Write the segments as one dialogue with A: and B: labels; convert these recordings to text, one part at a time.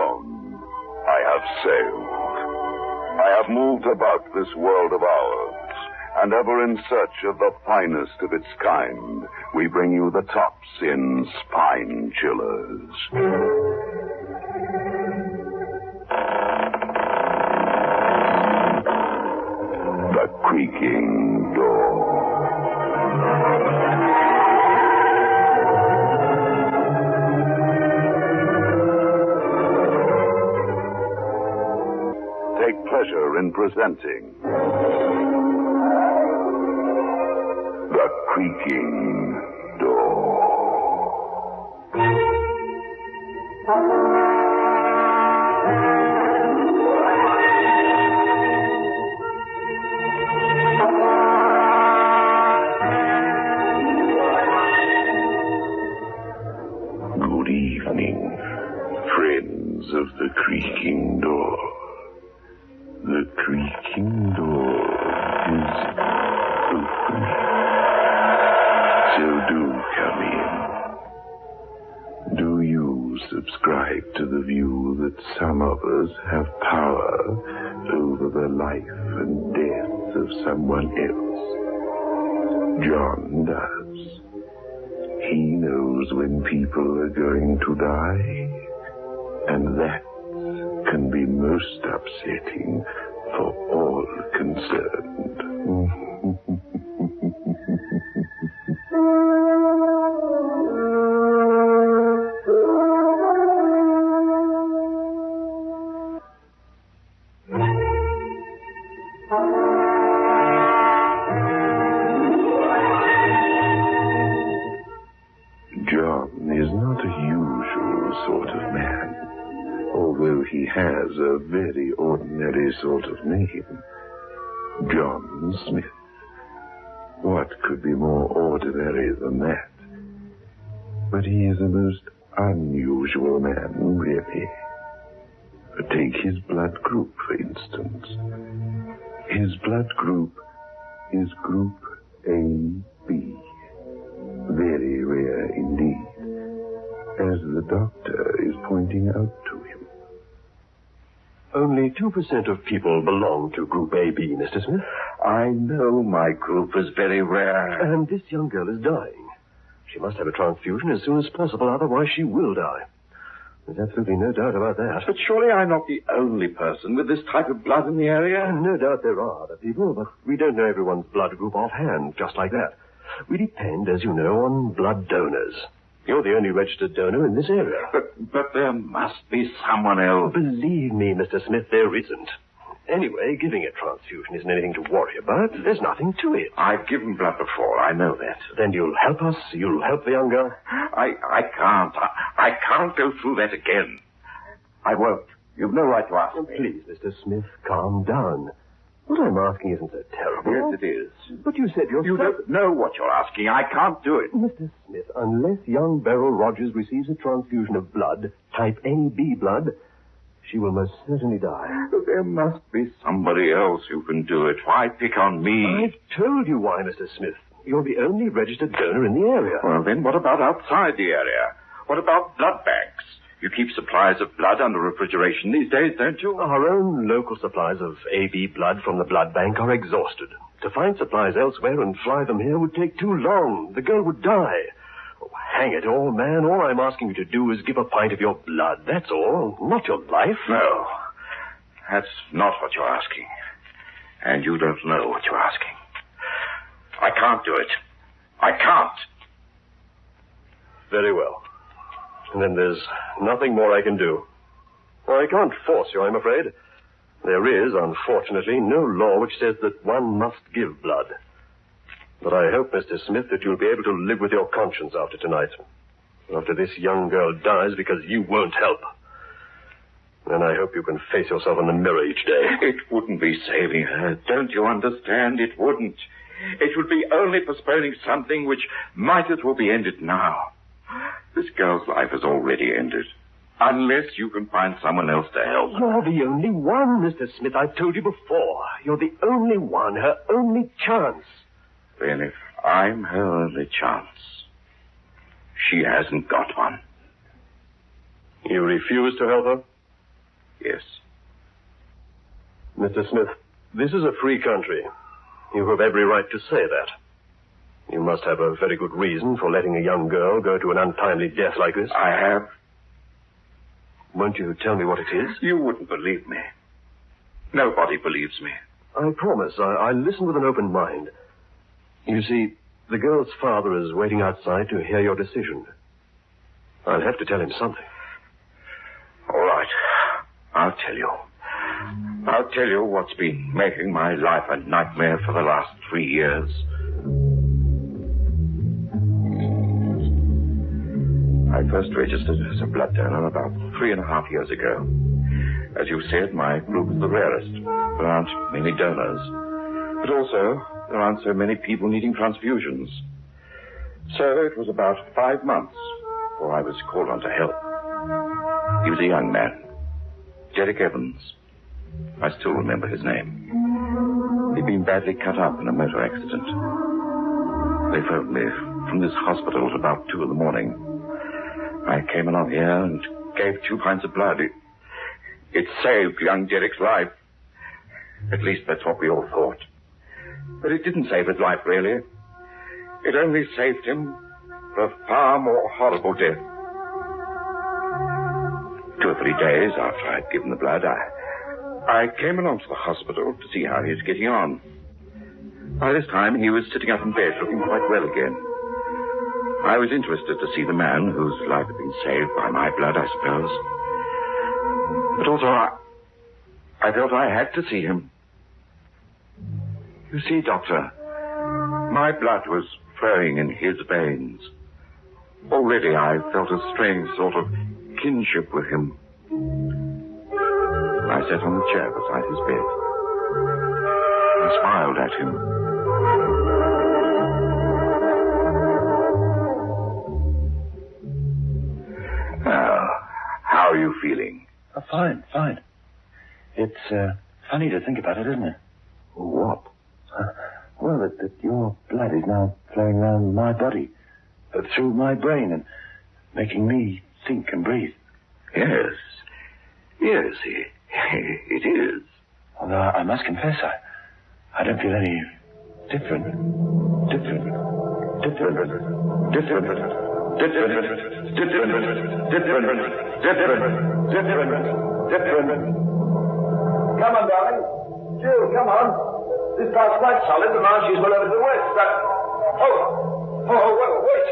A: alone. I have sailed. I have moved about this world of ours, and ever in search of the finest of its kind, we bring you the tops in spine chillers. The Creaking Door. Take pleasure in presenting The Creaking Door. Good evening, friends of The Creaking Door. The creaking door is open. So do come in. Do you subscribe to the view that some of us have power over the life and death of someone else? John does. He knows when people are going to die, and that can be most upsetting for all concerned. John is not a usual sort of man, although he has a very ordinary sort of name. John Smith. What could be more ordinary than that? But he is a most unusual man, really. Take his blood group, for instance. His blood group is Group AB. Very rare indeed, as the doctor is pointing out to him.
B: Only 2% of people belong to Group AB, Mr. Smith.
C: I know my group is very rare.
B: And this young girl is dying. She must have a transfusion as soon as possible, otherwise she will die. There's absolutely no doubt about that.
C: But surely I'm not the only person with this type of blood in the area.
B: No doubt there are other people, but we don't know everyone's blood group offhand, just like that. We depend, as you know, on blood donors. You're the only registered donor in this area.
C: But there must be someone else.
B: Believe me, Mr. Smith, there isn't. Anyway, giving a transfusion isn't anything to worry about. There's nothing to it.
C: I've given blood before, I know that.
B: Then you'll help us? You'll help the young girl?
C: I can't. I can't go through that again. I won't. You've no right to ask me.
B: Please, Mr. Smith, calm down. What I'm asking isn't so terrible.
C: Yes, it is.
B: But you said yourself...
C: You don't know what you're asking. I can't do it.
B: Mr. Smith, unless young Beryl Rogers receives a transfusion of blood, type AB blood, she will most certainly die.
C: But there must be somebody else who can do it. Why pick on me?
B: I've told you why, Mr. Smith. You're the only registered donor in the area.
C: Well, then what about outside the area? What about blood banks? You keep supplies of blood under refrigeration these days, don't you?
B: Our own local supplies of AB blood from the blood bank are exhausted. To find supplies elsewhere and fly them here would take too long. The girl would die. Oh, hang it all, man. All I'm asking you to do is give a pint of your blood. That's all. Not your life.
C: No. That's not what you're asking. And you don't know what you're asking. I can't do it. I can't.
B: Very well. And then there's nothing more I can do. I can't force you, I'm afraid. There is, unfortunately, no law which says that one must give blood. But I hope, Mr. Smith, that you'll be able to live with your conscience after tonight. After this young girl dies because you won't help. And I hope you can face yourself in the mirror each day.
C: It wouldn't be saving her. Don't you understand? It wouldn't. It would be only postponing something which might as well be ended now. This girl's life has already ended. Unless you can find someone else to help.
B: You're the only one, Mr. Smith. I've told you before. You're the only one, her only chance.
C: Then if I'm her only chance, she hasn't got one.
B: You refuse to help her?
C: Yes.
B: Mr. Smith, this is a free country. You have every right to say that. You must have a very good reason for letting a young girl go to an untimely death like this.
C: I have.
B: Won't you tell me what it is?
C: You wouldn't believe me. Nobody believes me.
B: I promise. I listen with an open mind. You see, the girl's father is waiting outside to hear your decision. I'll have to tell him something.
C: All right. I'll tell you. I'll tell you what's been making my life a nightmare for the last 3 years. I first registered as a blood donor about 3.5 years ago. As you said, my group is the rarest. There aren't many donors. But also, there aren't so many people needing transfusions. So it was about 5 months before I was called on to help. He was a young man, Derek Evans. I still remember his name. He'd been badly cut up in a motor accident. They phoned me from this hospital at about 2 a.m. I came along here and gave 2 pints of blood. It saved young Derek's life. At least that's what we all thought. But it didn't save his life, really. It only saved him for a far more horrible death. 2 or 3 days after I'd given the blood, I came along to the hospital to see how he was getting on. By this time, he was sitting up in bed, looking quite well again. I was interested to see the man whose life had been saved by my blood, I suppose. But also, I felt I had to see him. You see, Doctor, my blood was flowing in his veins. Already I felt a strange sort of kinship with him. I sat on the chair beside his bed. I smiled at him. How are you feeling?
D: Fine. It's funny to think about it, isn't it?
C: What?
D: Well, that your blood is now flowing around my body, through my brain, and making me think and breathe.
C: Yes, it is.
D: Although I must confess, I don't feel any different.
E: Come on, darling. Jill, come on. This part's quite solid. The marshes well over to the west. Wait.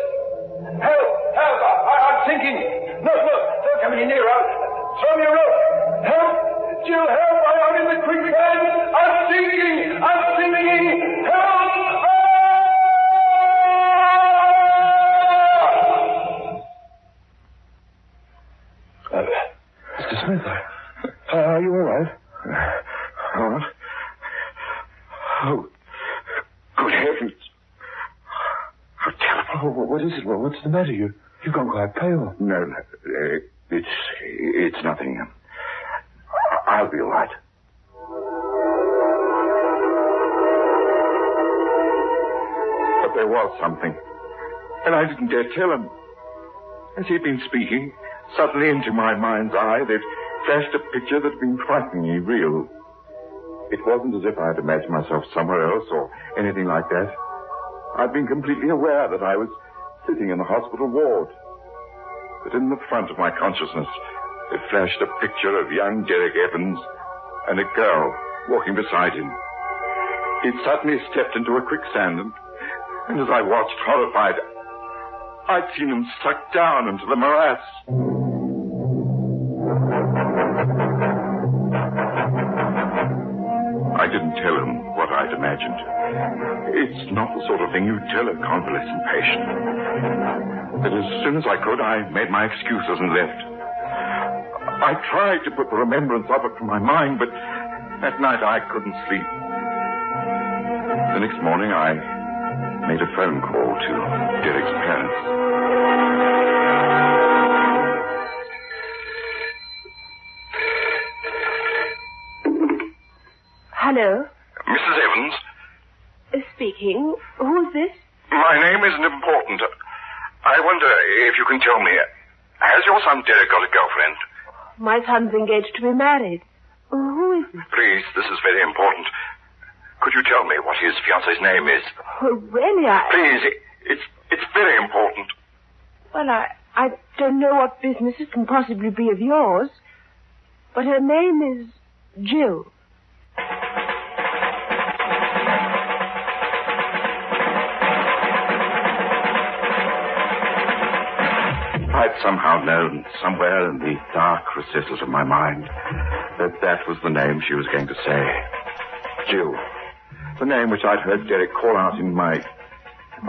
E: Help! I'm sinking. No, don't come any nearer. Throw me a rope. Help! Jill, help! I'm in the creek again. I'm sinking. Help!
D: Mr. Smith, are you all right?
C: What? Oh, good heavens. How terrible.
D: Oh, what is it? What's the matter? You've gone quite pale.
C: No, it's nothing. I'll be all right. But there was something, and I didn't dare tell him. As he'd been speaking, suddenly into my mind's eye, there'd flashed a picture that had been frighteningly real. It wasn't as if I had imagined myself somewhere else or anything like that. I'd been completely aware that I was sitting in the hospital ward. But in the front of my consciousness, there flashed a picture of young Derek Evans and a girl walking beside him. He'd suddenly stepped into a quicksand, and as I watched horrified, I'd seen him sucked down into the morass. I didn't tell him what I'd imagined. It's not the sort of thing you tell a convalescent patient. But as soon as I could, I made my excuses and left. I tried to put the remembrance of it from my mind, but that night I couldn't sleep. The next morning, I made a phone call to Derek's parents.
F: Hello?
C: Mrs. Evans?
F: Speaking. Who's this?
C: My name isn't important. I wonder if you can tell me, has your son Derek got a girlfriend?
F: My son's engaged to be married. Who is this?
C: Please, this is very important. Could you tell me what his fiancée's name is?
F: Oh, really,
C: Please, it's very important.
F: Well, I don't know what business it can possibly be of yours, but her name is Jill.
C: I'd somehow known, somewhere in the dark recesses of my mind, that was the name she was going to say. Jill. The name which I'd heard Derek call out in my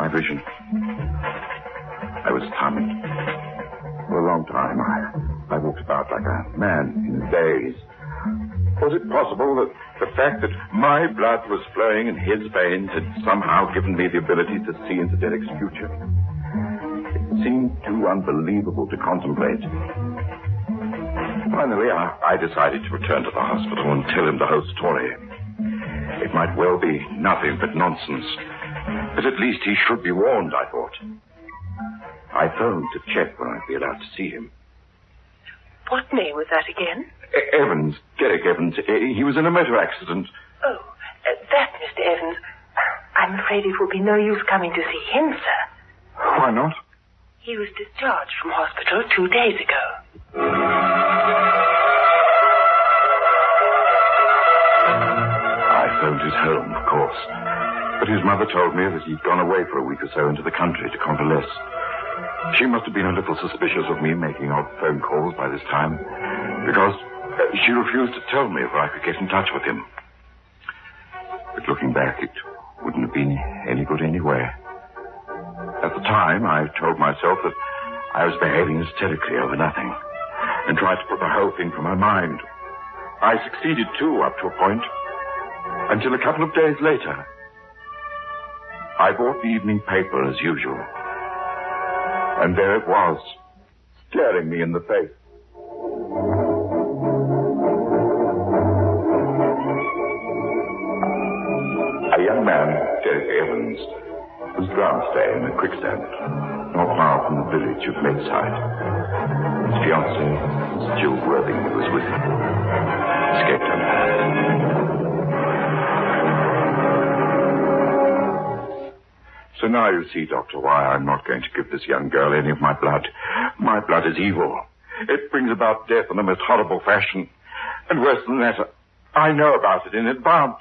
C: vision. I was stunned. For a long time, I walked about like a man in a daze. Was it possible that the fact that my blood was flowing in his veins had somehow given me the ability to see into Derek's future? It seemed too unbelievable to contemplate. Finally, I decided to return to the hospital and tell him the whole story. It might well be nothing but nonsense, but at least he should be warned, I thought. I phoned to check when I'd be allowed to see him.
F: What name was that again?
C: Evans, Derek Evans. He was in a motor accident.
F: Oh, that Mr. Evans. I'm afraid it will be no use coming to see him, sir.
C: Why not?
F: He was discharged from hospital 2 days ago.
C: I phoned his home, of course. But his mother told me that he'd gone away for a week or so into the country to convalesce. She must have been a little suspicious of me making odd phone calls by this time, because she refused to tell me if I could get in touch with him. But looking back, it wouldn't have been any good anyway. At the time, I told myself that I was behaving hysterically over nothing, and tried to put the whole thing from my mind. I succeeded, too, up to a point, until a couple of days later, I bought the evening paper as usual. And there it was, staring me in the face. A young man, Derek Evans, was drowned today in a quicksand, not far from the village of Medside. His fiancée, Miss Jill Worthing, was with him. Escaped unhurt. So now you see, Doctor, why I'm not going to give this young girl any of my blood. My blood is evil. It brings about death in the most horrible fashion. And worse than that, I know about it in advance.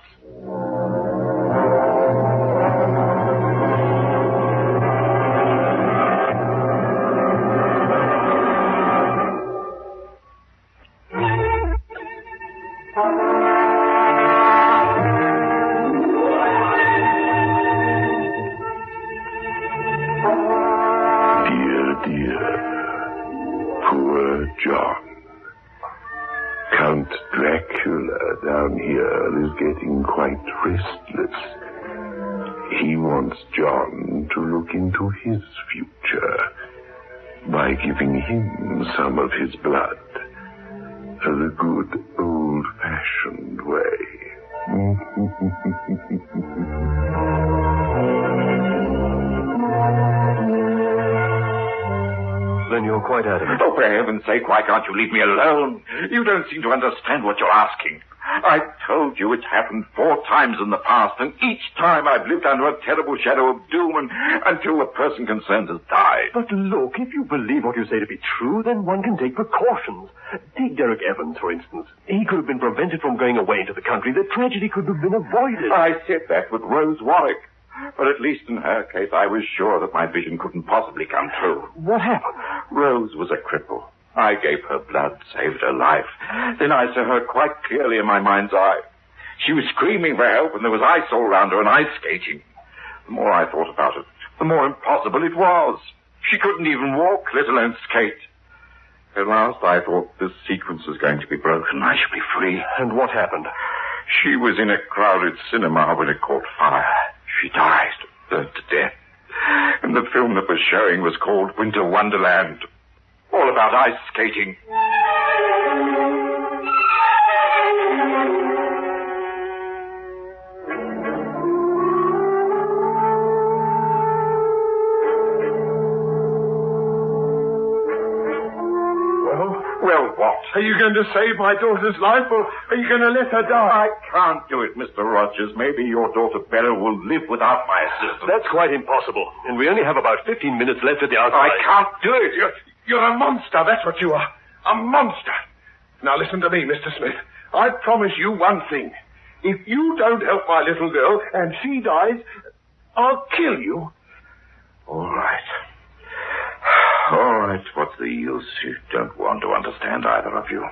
A: Getting quite restless. He wants John to look into his future by giving him some of his blood, the good old-fashioned way.
B: Then you're quite adamant.
C: Oh, for heaven's sake, why can't you leave me alone? You don't seem to understand what you're asking. I told you it's happened 4 times in the past, and each time I've lived under a terrible shadow of doom until the person concerned has died.
B: But look, if you believe what you say to be true, then one can take precautions. Take Derek Evans, for instance. He could have been prevented from going away into the country. The tragedy could have been avoided.
C: I said that with Rose Warwick. But at least in her case, I was sure that my vision couldn't possibly come true.
B: What happened?
C: Rose was a cripple. I gave her blood, saved her life. Then I saw her quite clearly in my mind's eye. She was screaming for help, and there was ice all round her and ice skating. The more I thought about it, the more impossible it was. She couldn't even walk, let alone skate. At last, I thought this sequence was going to be broken. I should be free.
B: And what happened?
C: She was in a crowded cinema when it caught fire. She died, burnt to death. And the film that was showing was called Winter Wonderland. All about ice skating.
B: Well, what?
E: Are you going to save my daughter's life, or are you going to let her die?
C: I can't do it, Mr. Rogers. Maybe your daughter Beryl will live without my assistance.
B: That's quite impossible. And we only have about 15 minutes left at the outside.
C: I can't do it.
E: You're a monster, that's what you are. A monster. Now listen to me, Mr. Smith. I promise you one thing. If you don't help my little girl and she dies, I'll kill you.
C: All right. All right, what's the use? You don't want to understand, either of you.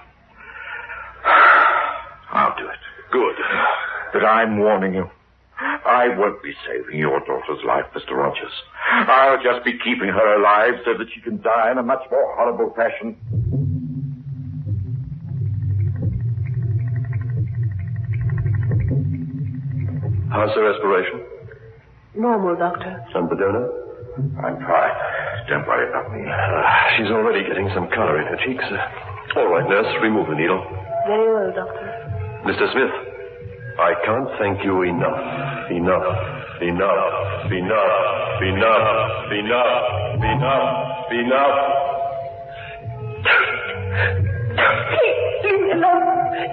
C: I'll do it.
B: Good.
C: But I'm warning you. I won't be saving your daughter's life, Mr. Rogers. I'll just be keeping her alive so that she can die in a much more horrible fashion.
B: How's the respiration?
F: Normal, Doctor.
B: Some Bedona?
C: I'm fine. Don't worry about me.
B: She's already getting some color in her cheeks. All right, nurse, remove the needle.
F: Very well, Doctor.
B: Mr. Smith, I can't thank you enough. Enough. Enough. Enough. Enough. Enough. Enough. Enough.
F: Please, leave me alone.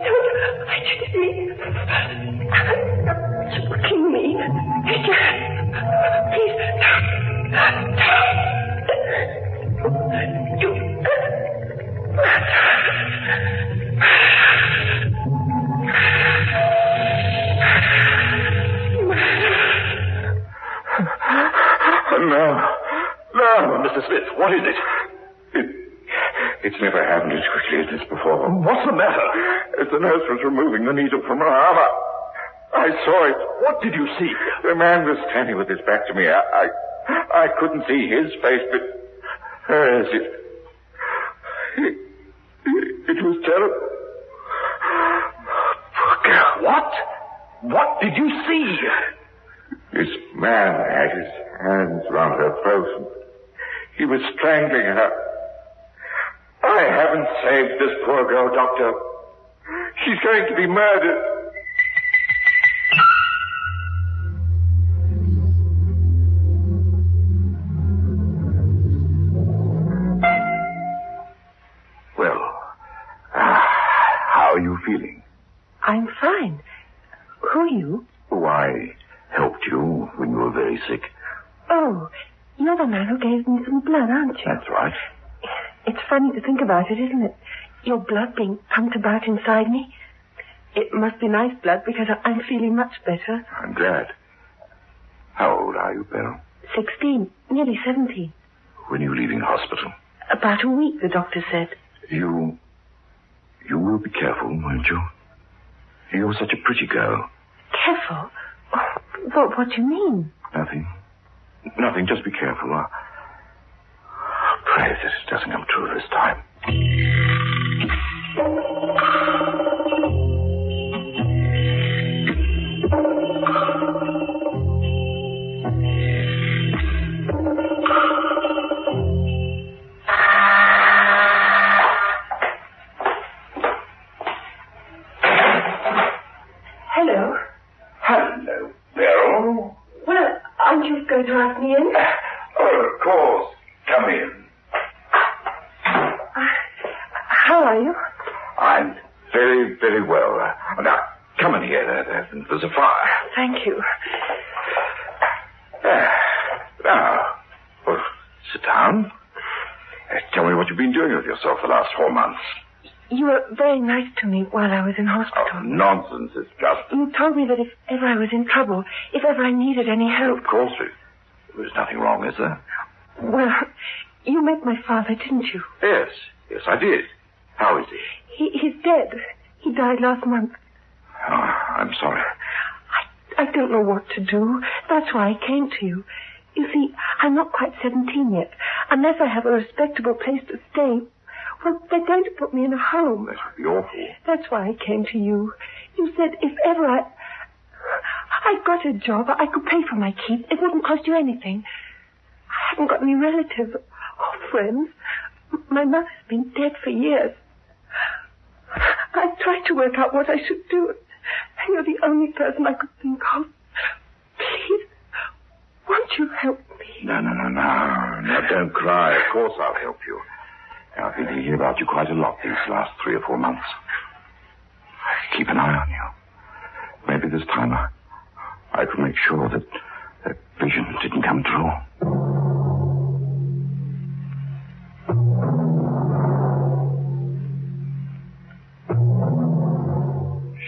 F: Don't agitate me. Don't kill me. Please,
C: No.
B: Mr. Smith, what is it?
C: It's never happened as quickly as this before.
B: What's the matter?
C: As the nurse was removing the needle from her arm, I saw it.
B: What did you see?
C: The man was standing with his back to me. I couldn't see his face, but hers. It was terrible.
B: Poor girl. What? What did you see?
C: This man had his hands round her throat. He was strangling her. I haven't saved this poor girl, Doctor. She's going to be murdered.
D: How are you feeling?
F: I'm fine. Who are you?
D: Oh, I helped you when you were very sick.
F: Oh, you're the man who gave me some blood, aren't you?
D: That's right.
F: It's funny to think about it, isn't it? Your blood being pumped about inside me. It must be nice blood because I'm feeling much better.
D: I'm glad. How old are you, Beryl?
F: 16, nearly 17.
D: When are you leaving hospital?
F: About a week, the doctor said.
D: You will be careful, won't you? You're such a pretty girl.
F: Careful? Oh, what do you mean?
D: Nothing, just be careful. I pray that it doesn't come true this time.
F: Hello.
C: Hello, Beryl.
F: Well, aren't you going to ask me in?
C: Oh, of course. Come in.
F: How are you?
C: I'm very, very well. Now, come in here. There's a fire.
F: Thank you.
C: Now, well, sit down. Tell me what you've been doing with yourself the last 4 months.
F: You were very nice to me while I was in
C: Oh,
F: hospital.
C: nonsense. It's just...
F: You told me that if ever I was in trouble, if ever I needed any help...
C: Of course, there's nothing wrong, is there?
F: Well, you met my father, didn't you?
C: Yes, I did. How is he?
F: He's dead. He died last month.
C: Oh, I'm sorry.
F: I don't know what to do. That's why I came to you. You see, I'm not quite 17 yet. Unless I have a respectable place to stay, well, they're going to put me in a home.
C: That would be awful.
F: That's why I came to you. You said if ever I got a job, I could pay for my keep. It wouldn't cost you anything. I haven't got any relatives or friends. My mother's been dead for years. I've tried to work out what I should do. And you're the only person I could think of. Please, won't you help me?
C: No, don't cry. Of course I'll help you. I've been thinking about you quite a lot these last 3 or 4 months. I keep an eye on you. Maybe this time I could make sure that that vision didn't come true.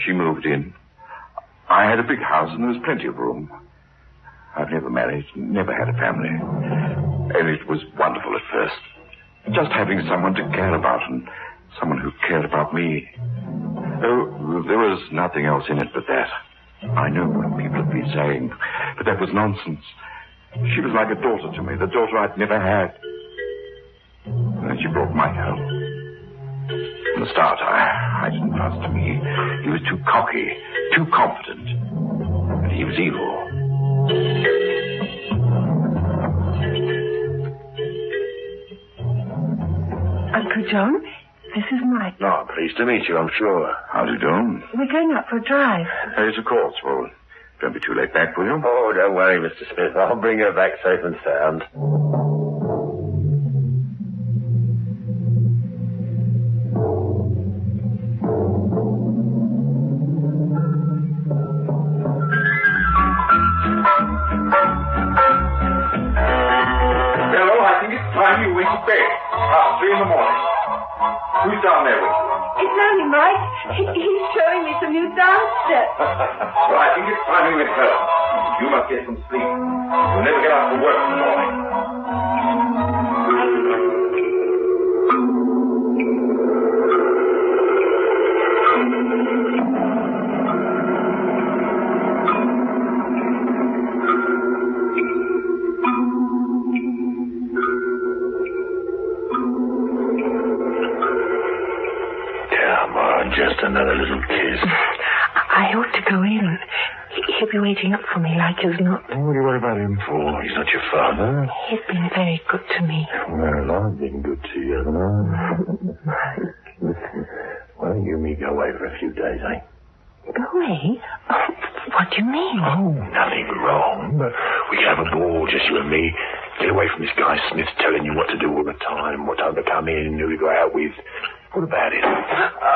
C: She moved in. I had a big house and there was plenty of room. I've never married, never had a family. And it was wonderful at first. Just having someone to care about and someone who cared about me. Oh, there was nothing else in it but that. I know what people have been saying, but that was nonsense. She was like a daughter to me, the daughter I'd never had. And then she brought Mike home. From the start, I didn't trust him. He was too cocky, too confident. And he was evil.
F: Uncle John, this is Mike.
A: Oh, pleased to meet you, I'm sure.
C: How do you do?
F: We're going out for a drive.
C: Yes, of course. Well, don't be too late back, will you?
B: Oh, don't worry, Mr. Smith. I'll bring her back safe and sound.
C: Hello, I think it's time you went to bed. 3 in the morning. Who's down there with you?
F: It's only Mike. He's showing me some new dance steps.
C: Well, I think it's time you went home. You must get some sleep. You'll never get out for work in the morning.
A: Just another little kiss.
F: I ought to go in. He'll be waiting up for me like as not.
A: What do you worry about him for? He's not your father.
F: He's been very good to me.
A: Well, I've been good to you, haven't I? Listen, why don't you and me go away for a few days, eh?
F: Go away? Oh, what do you mean?
A: Oh, nothing wrong, but we can have a ball, just you and me. Get away from this guy Smith telling you what to do all the time, what time to come in, who to go out with. What about it?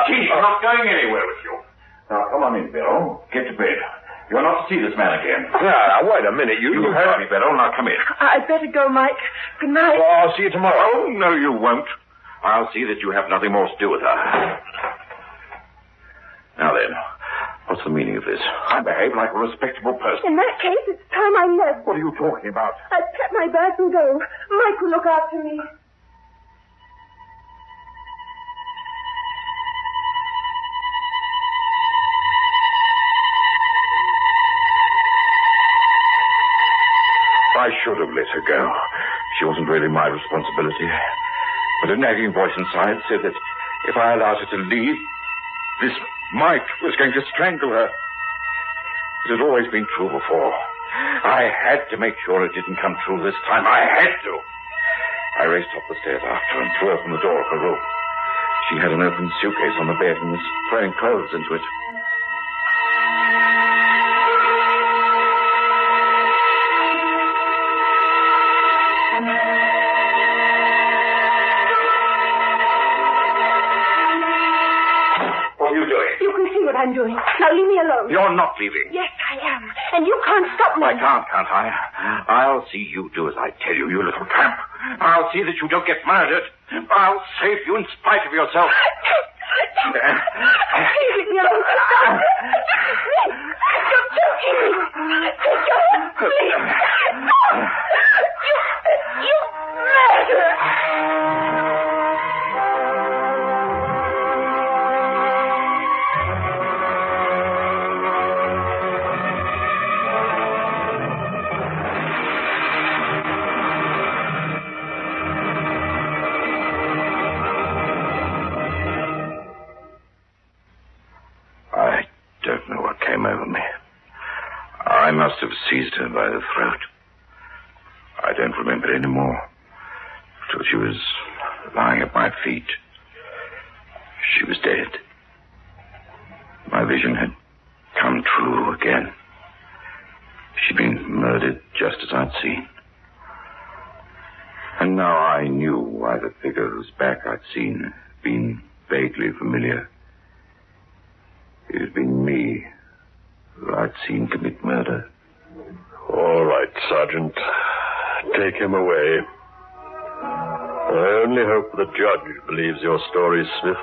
C: She's not going anywhere with you. Now, come on in, Bill. Get to bed. You're not to see this man again.
B: Now, wait a minute. You
C: heard me, Bill. Now, come in.
F: I'd better go, Mike. Good night.
B: Well, I'll see you tomorrow.
C: Oh, no, you won't. I'll see that you have nothing more to do with her. Now then, what's the meaning of this? I behave like a respectable person.
F: In that case, it's time I left.
C: What are you talking about?
F: I'd pack my bags and go. Mike will look after me.
C: I should have let her go. She wasn't really my responsibility. But a nagging voice inside said that if I allowed her to leave, this Mike was going to strangle her. It had always been true before. I had to make sure it didn't come true this time. I had to. I raced up the stairs after her and threw open the door of her room. She had an open suitcase on the bed and was throwing clothes into it.
F: I'm doing. Now leave me alone.
C: You're not leaving.
F: Yes, I am. And you can't stop me.
C: I can't I? I'll see you do as I tell you, you little tramp. I'll see that you don't get murdered. I'll save you in spite of yourself.
F: Please leave me alone. Stop. You're choking me. Take your hand, please. You murderer.
C: I must have seized her by the throat. I don't remember it anymore. Till she was lying at my feet. She was dead. My vision had come true again. She'd been murdered just as I'd seen. And now I knew why the figure whose back I'd seen had been vaguely familiar. It had been me who I'd seen commit murder.
B: All right, Sergeant. Take him away. I only hope the judge believes your story, Smith,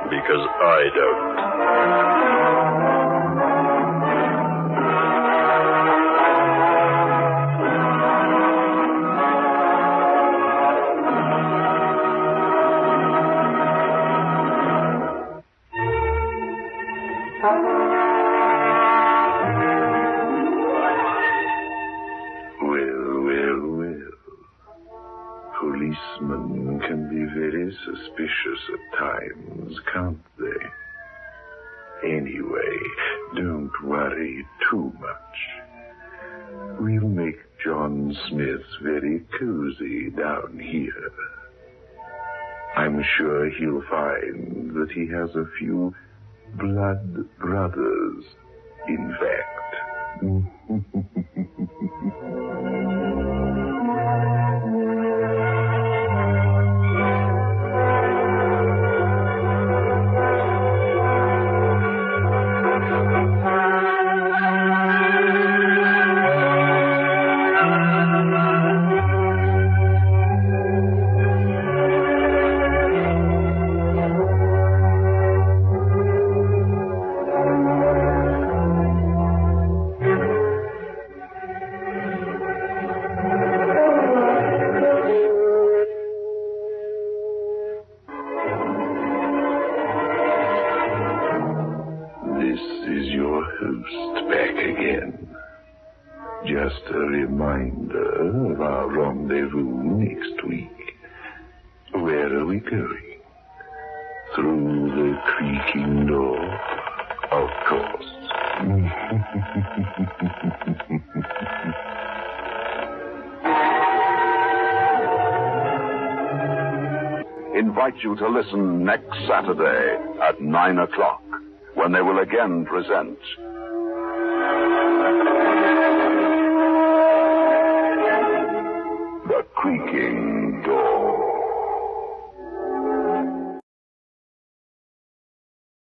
B: because I don't.
A: Policemen can be very suspicious at times, can't they? Anyway, don't worry too much. We'll make John Smith very cozy down here. I'm sure he'll find that he has a few blood brothers, in fact. Just a reminder of our rendezvous next week. Where are we going? Through the creaking door? Of course.
G: Invite you to listen next Saturday at 9 o'clock, when they will again present